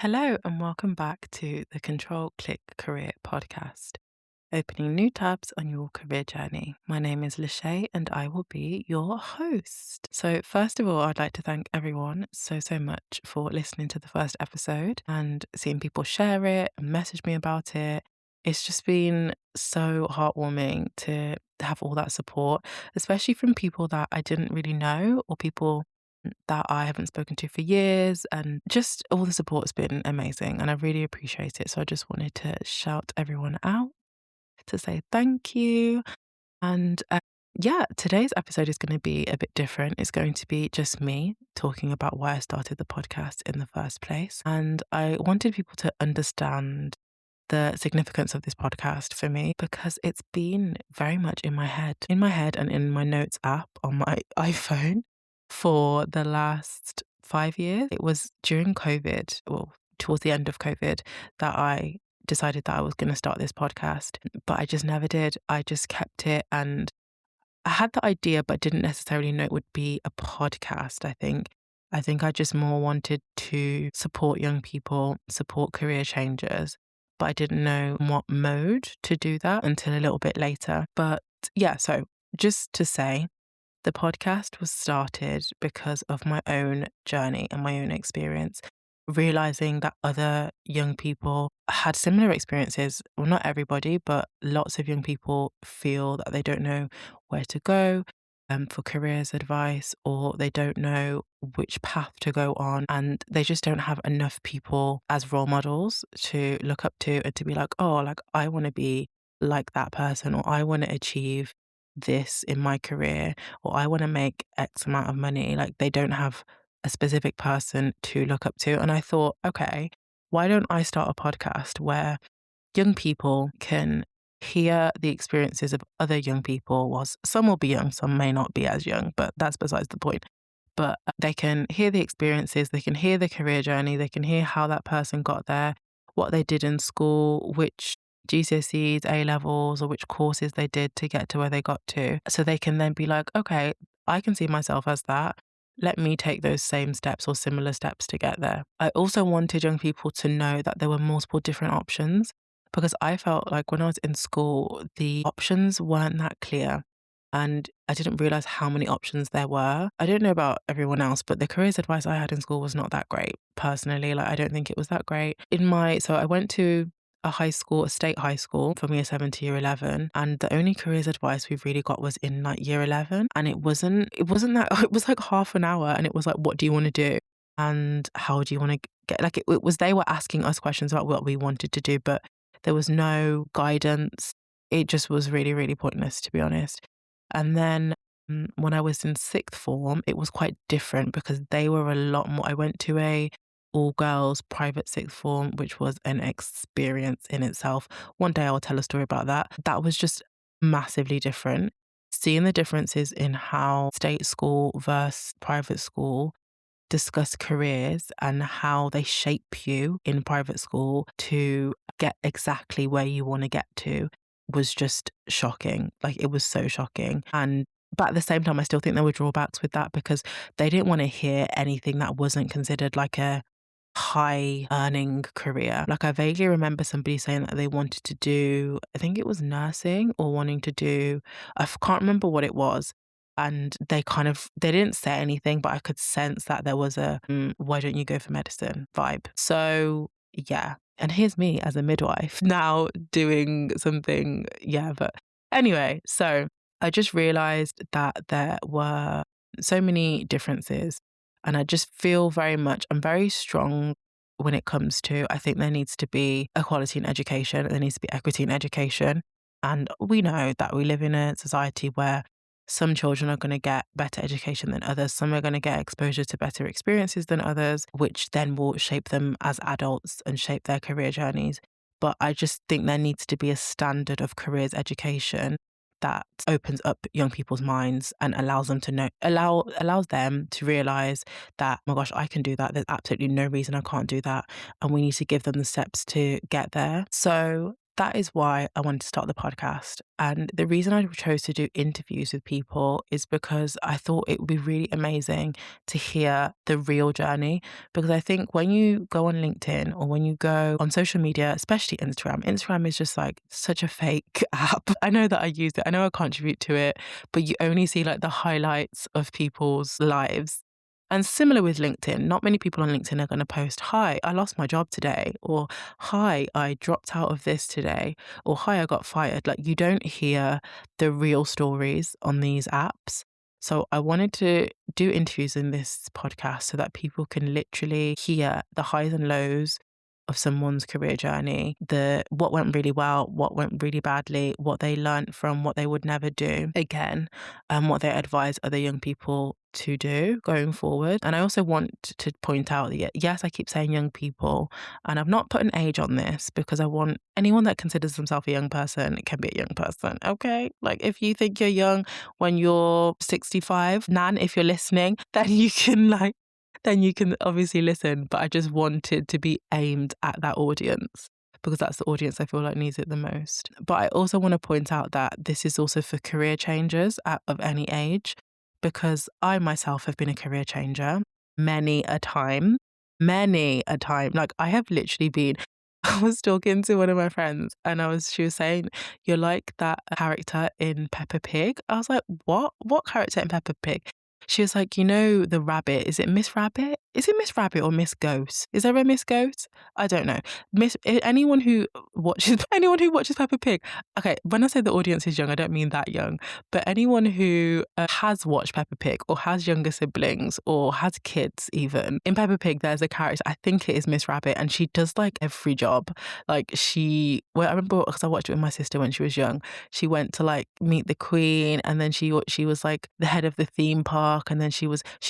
Hello and welcome back to the Ctrl Click Career podcast, opening new tabs on your career journey. My name is Lachey and I will be your host. So, first of all, I'd like to thank everyone so much for listening to the first episode and seeing people share it and message me about it. It's just been so heartwarming to have all that support, especially from people that I didn't really know or people that I haven't spoken to for years, and just all the support's been amazing and I really appreciate it. So I just wanted to shout everyone out to say thank you. And yeah, today's episode is going to be a bit different. It's going to be just me talking about why I started the podcast in the first place. And I wanted people to understand the significance of this podcast for me because it's been very much in my head and in my notes app on my iPhone for the last 5 years. It was during COVID, well, towards the end of COVID, that I decided that I was going to start this podcast, but I just never did. I just kept it and I had the idea, but didn't necessarily know it would be a podcast, I think. I think I just more wanted to support young people, support career changers, but I didn't know what mode to do that until a little bit later. But yeah, so just to say, the podcast was started because of my own journey and my own experience, realizing that other young people had similar experiences. Well, not everybody, but lots of young people feel that they don't know where to go for careers advice, or they don't know which path to go on, and they just don't have enough people as role models to look up to and to be like, oh, like I want to be like that person, or I want to achieve this in my career, or I want to make X amount of money. Like they don't have a specific person to look up to. And I thought, okay, why don't I start a podcast where young people can hear the experiences of other young people? Was some will be young, some may not be as young, but that's besides the point. But they can hear the experiences, they can hear the career journey, they can hear how that person got there, what they did in school, which GCSEs, A levels, or which courses they did to get to where they got to. So they can then be like, okay, I can see myself as that. Let me take those same steps or similar steps to get there. I also wanted young people to know that there were multiple different options because I felt like when I was in school, the options weren't that clear. And I didn't realize how many options there were. I don't know about everyone else, but the careers advice I had in school was not that great personally. Like, I don't think it was that great. So I went to a state high school from year 7 to year 11. And the only careers advice we really got was in like year 11. And it wasn't that, it was like half an hour. And it was like, what do you want to do? And how do you want to get, like, it was, they were asking us questions about what we wanted to do, but there was no guidance. It just was really pointless, to be honest. And then when I was in sixth form, it was quite different because they were a lot more. I went to a all girls private sixth form, which was an experience in itself. One day I'll tell a story about that. That was just massively different. Seeing the differences in how state school versus private school discuss careers and how they shape you in private school to get exactly where you want to get to was just shocking. Like it was so shocking. But at the same time, I still think there were drawbacks with that because they didn't want to hear anything that wasn't considered like a high earning career. Like I vaguely remember somebody saying that they wanted to do, I think it was nursing or wanting to do, can't remember what it was. And they didn't say anything, but I could sense that there was a, why don't you go for medicine vibe. So yeah. And here's me as a midwife now doing something. Yeah. But anyway, so I just realized that there were so many differences. And I just feel I'm very strong when it comes to, I think there needs to be equality in education, there needs to be equity in education. And we know that we live in a society where some children are going to get better education than others. Some are going to get exposure to better experiences than others, which then will shape them as adults and shape their career journeys. But I just think there needs to be a standard of careers education that opens up young people's minds and allows them to allows them to realize that, oh my gosh, I can do that. There's absolutely no reason I can't do that. And we need to give them the steps to get there. So that is why I wanted to start the podcast. And the reason I chose to do interviews with people is because I thought it would be really amazing to hear the real journey. Because I think when you go on LinkedIn or when you go on social media, especially Instagram is just like such a fake app. I know that I use it, I know I contribute to it, but you only see like the highlights of people's lives. And similar with LinkedIn, not many people on LinkedIn are going to post, "Hi, I lost my job today," or "Hi, I dropped out of this today," or "Hi, I got fired." Like, you don't hear the real stories on these apps. So I wanted to do interviews in this podcast so that people can literally hear the highs and lows of someone's career journey, the what went really well, what went really badly, what they learned from, what they would never do again, and what they advise other young people to do going forward. And I also want to point out that, yes, I keep saying young people, and I've not put an age on this because I want anyone that considers themselves a young person can be a young person, okay? Like, if you think you're young when you're 65, Nan, if you're listening, then you can obviously listen, but I just wanted to be aimed at that audience because that's the audience I feel like needs it the most. But I also want to point out that this is also for career changers of any age, because I myself have been a career changer many a time. Many a time. Like, I have literally been, I was talking to one of my friends and she was saying, "You're like that character in Peppa Pig." I was like, "What? What character in Peppa Pig?" She was like, "You know, the rabbit, is it Miss Rabbit? Is it Miss Rabbit or Miss Goat? Is there a Miss Goat? I don't know. Anyone who watches Peppa Pig." Okay, when I say the audience is young, I don't mean that young, but anyone who has watched Peppa Pig or has younger siblings or has kids even. In Peppa Pig, there's a character, I think it is Miss Rabbit, and she does like every job. Like, I remember because I watched it with my sister when she was young. She went to like meet the Queen, and then she was like the head of the theme park, and then she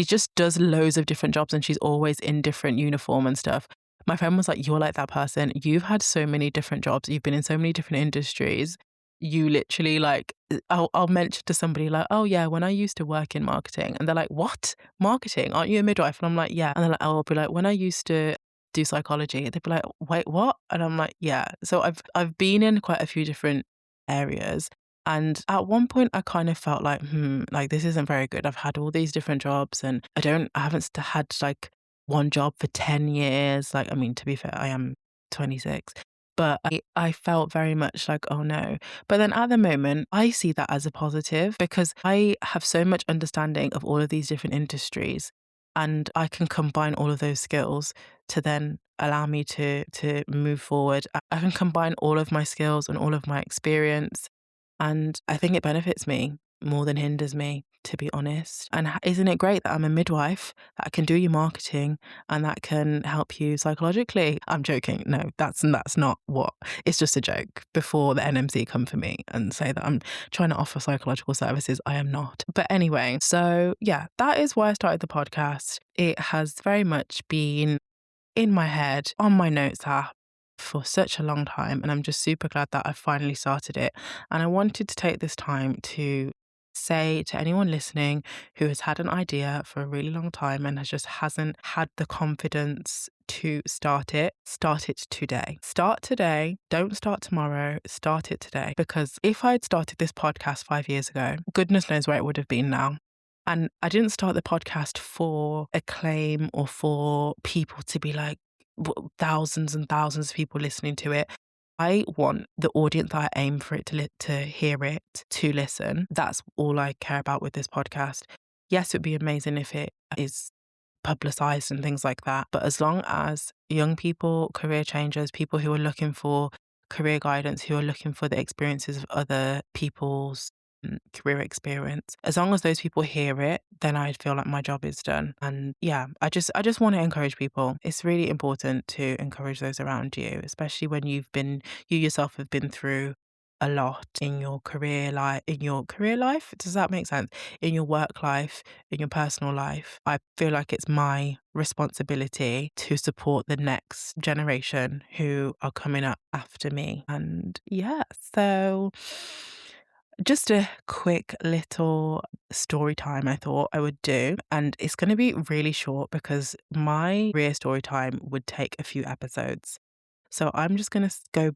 just does loads of different jobs, and she's always in different uniform and stuff. My friend was like, "You're like that person. You've had so many different jobs. You've been in so many different industries. You literally like," I'll mention to somebody like, "Oh yeah, when I used to work in marketing," and they're like, "What? Marketing? Aren't you a midwife?" And I'm like, "Yeah." And they're like, I'll be like, "When I used to do psychology," they'd be like, "Wait, what?" And I'm like, "Yeah." So I've been in quite a few different areas. And at one point I kind of felt like, like, this isn't very good. I've had all these different jobs and I haven't had like one job for 10 years. Like, I mean, to be fair, I am 26, but I felt very much like, oh no. But then at the moment, I see that as a positive because I have so much understanding of all of these different industries, and I can combine all of those skills to then allow me to move forward. I can combine all of my skills and all of my experience, and I think it benefits me more than hinders me, to be honest. And isn't it great that I'm a midwife that can do your marketing and that can help you psychologically? I'm joking. No, that's not what. It's just a joke. Before the NMC come for me and say that I'm trying to offer psychological services, I am not. But anyway, so yeah, that is why I started the podcast. It has very much been in my head, on my notes app for such a long time, and I'm just super glad that I finally started it. And I wanted to take this time to say to anyone listening who has had an idea for a really long time and hasn't had the confidence to start it today. Start today. Don't start tomorrow. Start it today. Because if I'd started this podcast 5 years ago, goodness knows where it would have been now. And I didn't start the podcast for acclaim or for people to be like, thousands and thousands of people listening to it. I want the audience that I aim for it to hear it, to listen. That's all I care about with this podcast. Yes, it would be amazing if it is publicized and things like that. But as long as young people, career changers, people who are looking for career guidance, who are looking for the experiences of other people's career experience, as long as those people hear it, then I feel like my job is done. And yeah, I just want to encourage people. It's really important to encourage those around you, especially when you yourself have been through a lot in your career life. Does that make sense? In your work life, in your personal life. I feel like it's my responsibility to support the next generation who are coming up after me. And yeah, so just a quick little story time I thought I would do. And it's going to be really short because my career story time would take a few episodes. So I'm just going to go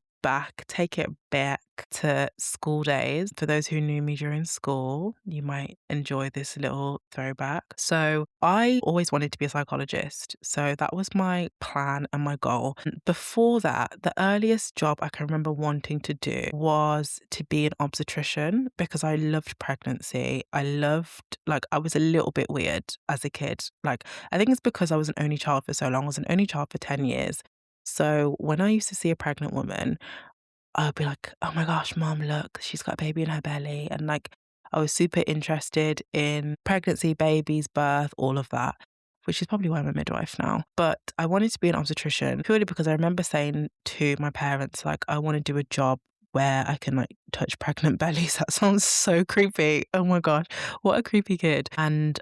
take it back to school days. For those who knew me during school, you might enjoy this little throwback. So I always wanted to be a psychologist. So that was my plan and my goal. Before that, the earliest job I can remember wanting to do was to be an obstetrician because I loved pregnancy. I was a little bit weird as a kid. Like, I think it's because I was an only child for so long. I was an only child for 10 years. So when I used to see a pregnant woman, I'd be like, "Oh my gosh, mom, look, she's got a baby in her belly." And like, I was super interested in pregnancy, babies, birth, all of that, which is probably why I'm a midwife now. But I wanted to be an obstetrician purely because I remember saying to my parents, like, I want to do a job where I can like touch pregnant bellies. That sounds so creepy. Oh my gosh, what a creepy kid. And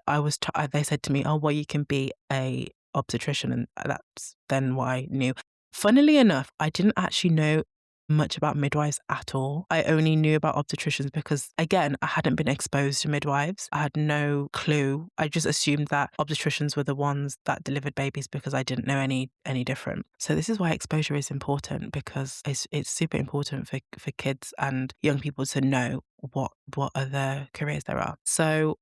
they said to me, "Oh, well, you can be a obstetrician." And that's then why I knew. Funnily enough, I didn't actually know much about midwives at all. I only knew about obstetricians because, again, I hadn't been exposed to midwives. I had no clue. I just assumed that obstetricians were the ones that delivered babies because I didn't know any different. So this is why exposure is important, because it's super important for kids and young people to know what other careers there are. So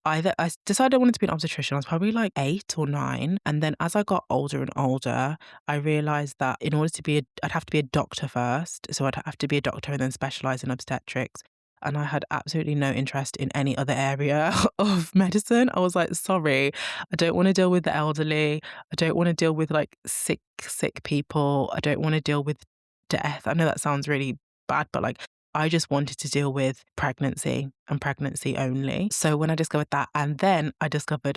I decided I wanted to be an obstetrician. I was probably like 8 or 9. And then as I got older and older, I realized that in order to I'd have to be a doctor first. So I'd have to be a doctor and then specialize in obstetrics. And I had absolutely no interest in any other area of medicine. I was like, sorry, I don't want to deal with the elderly. I don't want to deal with like sick people. I don't want to deal with death. I know that sounds really bad, but like, I just wanted to deal with pregnancy and pregnancy only. So when I discovered that, and then I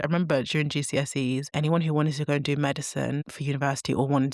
remember during GCSEs, anyone who wanted to go and do medicine for university or needed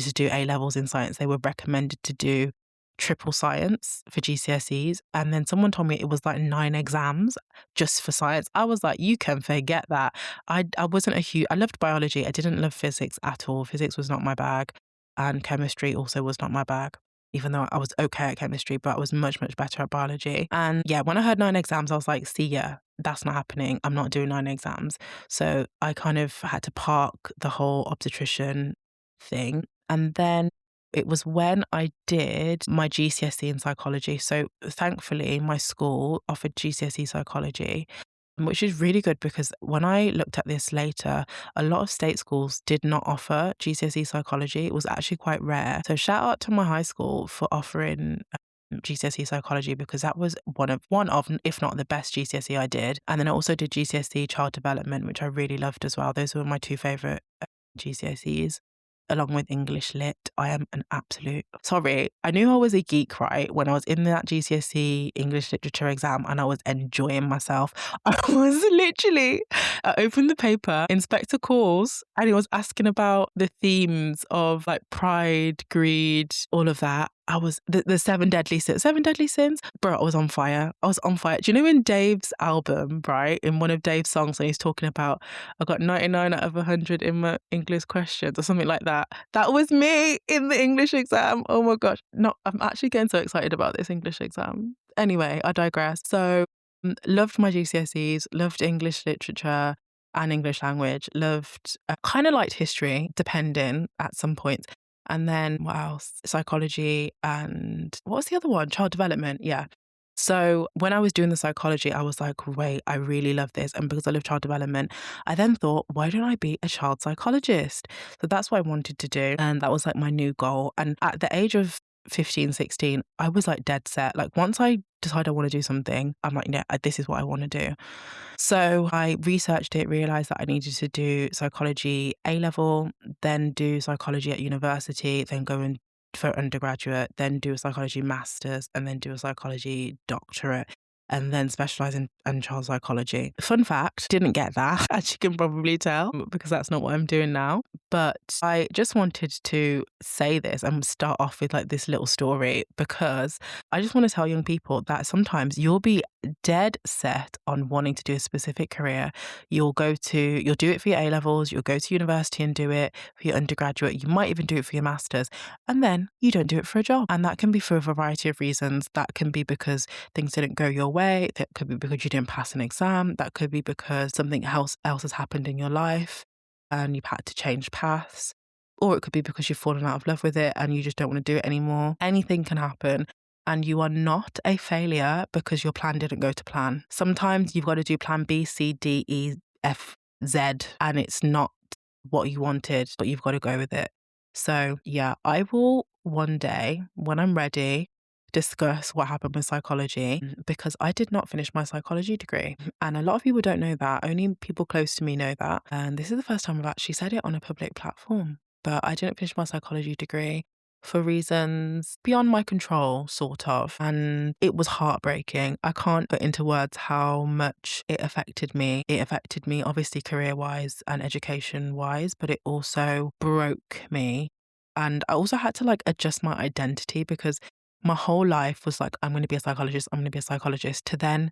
to do A levels in science, they were recommended to do triple science for GCSEs. And then someone told me it was like 9 exams just for science. I was like, you can forget that. I loved biology. I didn't love physics at all. Physics was not my bag. And chemistry also was not my bag, even though I was okay at chemistry, but I was much, much better at biology. And yeah, when I heard 9 exams, I was like, see ya, that's not happening. I'm not doing 9 exams. So I kind of had to park the whole obstetrician thing. And then it was when I did my GCSE in psychology. So thankfully, my school offered GCSE psychology, which is really good because when I looked at this later, a lot of state schools did not offer GCSE psychology. It was actually quite rare. So shout out to my high school for offering GCSE psychology, because that was one of, if not the best GCSE I did. And then I also did GCSE child development, which I really loved as well. Those were my 2 favorite GCSEs. Along with English Lit. I am an absolute... Sorry, I knew I was a geek, right? When I was in that GCSE English Literature exam and I was enjoying myself. I was literally... I opened the paper, Inspector calls, and he was asking about the themes of like pride, greed, all of that. I was... The 7 deadly sins. 7 deadly sins? Bro, I was on fire. I was on fire. Do you know in Dave's album, right? In one of Dave's songs, when he's talking about, I got 99 out of 100 in my English questions or something like that. That was me in the English exam. Oh my gosh. No, I'm actually getting so excited about this English exam. Anyway, I digress. So, loved my GCSEs, loved English literature and English language, kind of liked history, depending at some points. And then what else? Psychology and what was the other one? Child development. Yeah. So when I was doing the psychology, I was like, wait, I really love this. And because I love child development, I then thought, why don't I be a child psychologist? So that's what I wanted to do. And that was like my new goal. And at the age of 15, 16, I was like dead set. Like once I decide I want to do something, I'm like, yeah, this is what I want to do. So I researched it, realized that I needed to do psychology A level, then do psychology at university, then go in for undergraduate, then do a psychology master's, and then do a psychology doctorate, and then specialize in child psychology. Fun fact, didn't get that, as you can probably tell, because that's not what I'm doing now. But I just wanted to say this and start off with like this little story, because I just want to tell young people that sometimes you'll be dead set on wanting to do a specific career. You'll do it for your A levels, you'll go to university and do it for your undergraduate, you might even do it for your master's, and then you don't do it for a job. And that can be for a variety of reasons. That can be because things didn't go your way. That could be because you didn't pass an exam. That could be because something else has happened in your life and you've had to change paths. or it could be because you've fallen out of love with it and you just don't want to do it anymore. Anything can happen. And you are not a failure because your plan didn't go to plan. Sometimes you've got to do plan B, C, D, E, F, Z, and it's not what you wanted, but you've got to go with it. So yeah, I will one day, when I'm ready, discuss what happened with psychology, because I did not finish my psychology degree. And a lot of people don't know that. Only people close to me know that. And this is the first time I've actually said it on a public platform. But I didn't finish my psychology degree for reasons beyond my control, sort of. And it was heartbreaking. I can't put into words how much it affected me. It affected me, obviously, career-wise and education-wise, but it also broke me. And I also had to like adjust my identity because my whole life was like, I'm going to be a psychologist, I'm going to be a psychologist, to then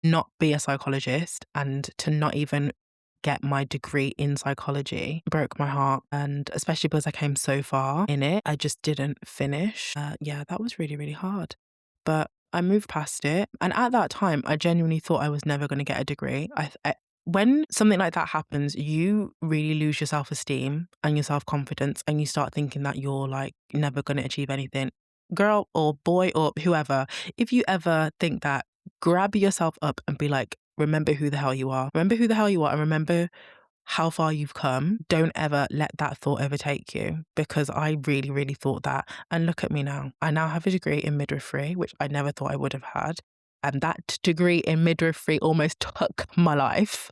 not be a psychologist and to not even get my degree in psychology broke my heart. And especially because I came so far in it, I just didn't finish. Yeah, that was really, really hard. But I moved past it. And at that time, I genuinely thought I was never going to get a degree. When something like that happens, you really lose your self-esteem and your self-confidence, and you start thinking that you're like never going to achieve anything. Girl or boy or whoever, if you ever think that, grab yourself up and be like, remember who the hell you are. Remember who the hell you are and remember how far you've come. Don't ever let that thought overtake you, because I really, really thought that. And look at me now. I now have a degree in midwifery, which I never thought I would have had. And that degree in midwifery almost took my life.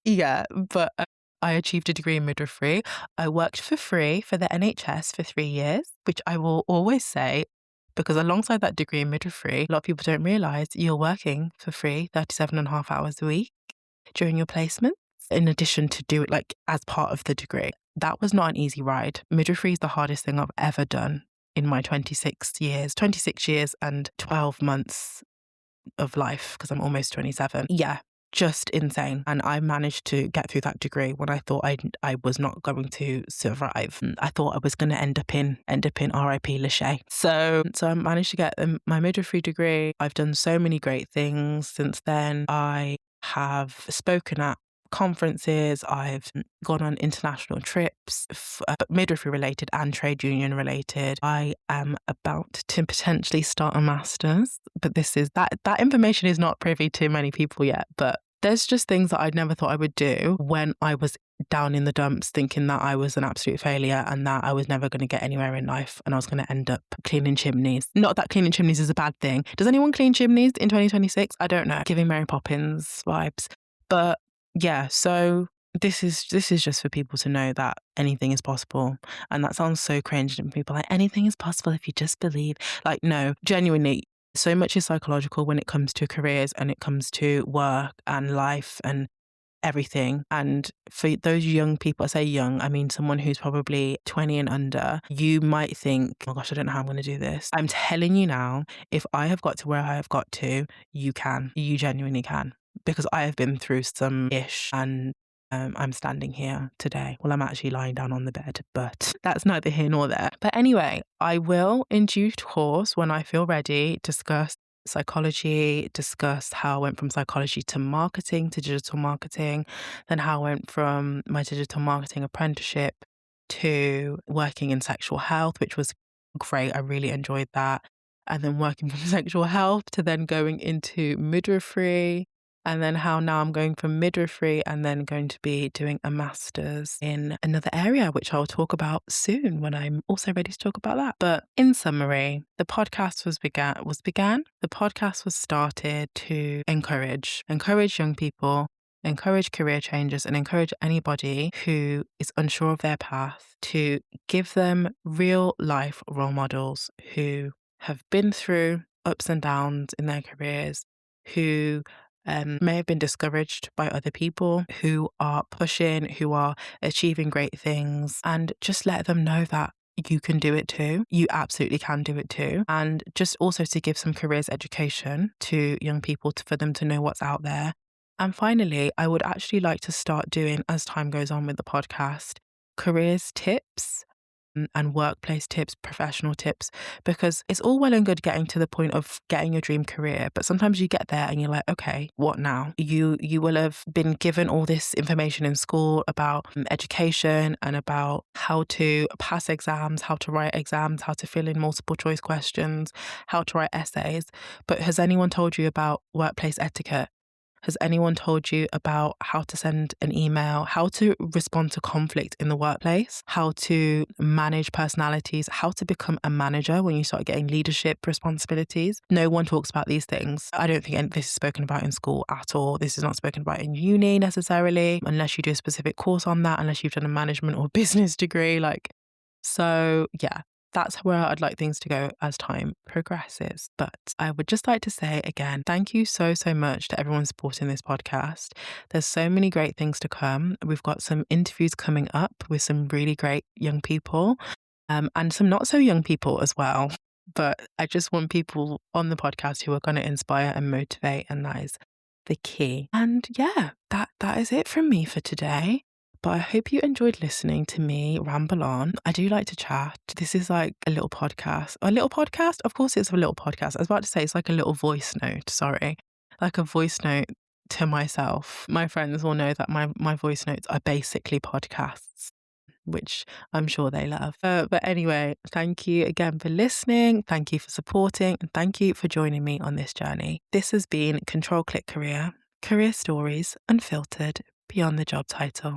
Yeah, but I achieved a degree in midwifery. I worked for free for the NHS for 3 years, which I will always say, because alongside that degree in midwifery, a lot of people don't realise you're working for free 37.5 hours a week during your placements, in addition to do it like as part of the degree. That was not an easy ride. Midwifery is the hardest thing I've ever done in my 26 years and 12 months of life, because I'm almost 27. Yeah, just insane. And I managed to get through that degree when I thought I was not going to survive. I thought I was going to end up in RIP Lachey. So I managed to get my midwifery degree. I've done so many great things since then. I have spoken at conferences, I've gone on international trips, midwifery related and trade union related. I am about to potentially start a master's, but that information is not privy to many people yet. But there's just things that I'd never thought I would do when I was down in the dumps, thinking that I was an absolute failure and that I was never going to get anywhere in life and I was going to end up cleaning chimneys. Not that cleaning chimneys is a bad thing. Does anyone clean chimneys in 2026? I don't know. Giving Mary Poppins vibes. But yeah, so this is just for people to know that anything is possible. And that sounds so cringe, and people are like, anything is possible if you just believe. Like, no, genuinely, so much is psychological when it comes to careers and it comes to work and life and everything. And for those young people, I say young, I mean someone who's probably 20 and under, you might think, oh my gosh, I don't know how I'm going to do this. I'm telling you now, if I have got to where I have got to, you can. You genuinely can. Because I have been through some ish, and I'm standing here today. Well, I'm actually lying down on the bed, but that's neither here nor there. But anyway, I will, in due course, when I feel ready, discuss psychology, discuss how I went from psychology to marketing, to digital marketing, then how I went from my digital marketing apprenticeship to working in sexual health, which was great. I really enjoyed that. And then working from sexual health to then going into midwifery. And then how now I'm going from midwifery and then going to be doing a master's in another area, which I'll talk about soon when I'm also ready to talk about that. But in summary, the podcast the podcast was started to encourage young people, encourage career changes, and encourage anybody who is unsure of their path, to give them real life role models who have been through ups and downs in their careers, who may have been discouraged by other people, who are pushing, who are achieving great things, and just let them know that you can do it too. You absolutely can do it too. And just also to give some careers education to young people for them to know what's out there. And finally, I would actually like to start doing, as time goes on with the podcast, careers tips. and workplace tips, professional tips, because it's all well and good getting to the point of getting your dream career, but sometimes you get there and you're like, okay, what now? You will have been given all this information in school about education and about how to pass exams, how to write exams, how to fill in multiple choice questions, how to write essays. But has anyone told you about workplace etiquette? Has anyone told you about how to send an email, how to respond to conflict in the workplace, how to manage personalities, how to become a manager when you start getting leadership responsibilities? No one talks about these things. I don't think this is spoken about in school at all. This is not spoken about in uni necessarily, unless you do a specific course on that, unless you've done a management or business degree. So yeah, that's where I'd like things to go as time progresses. But I would just like to say again, thank you so, so much to everyone supporting this podcast. There's so many great things to come. We've got some interviews coming up with some really great young people, and some not so young people as well. But I just want people on the podcast who are going to inspire and motivate, and that is the key. And yeah, that is it from me for today. But I hope you enjoyed listening to me ramble on. I do like to chat. This is like a little podcast. A little podcast? Of course it's a little podcast. I was about to say it's like a little voice note, sorry. Like a voice note to myself. My friends will know that my voice notes are basically podcasts, which I'm sure they love. But anyway, thank you again for listening. Thank you for supporting. And thank you for joining me on this journey. This has been Ctrl Click Career, career stories unfiltered beyond the job title.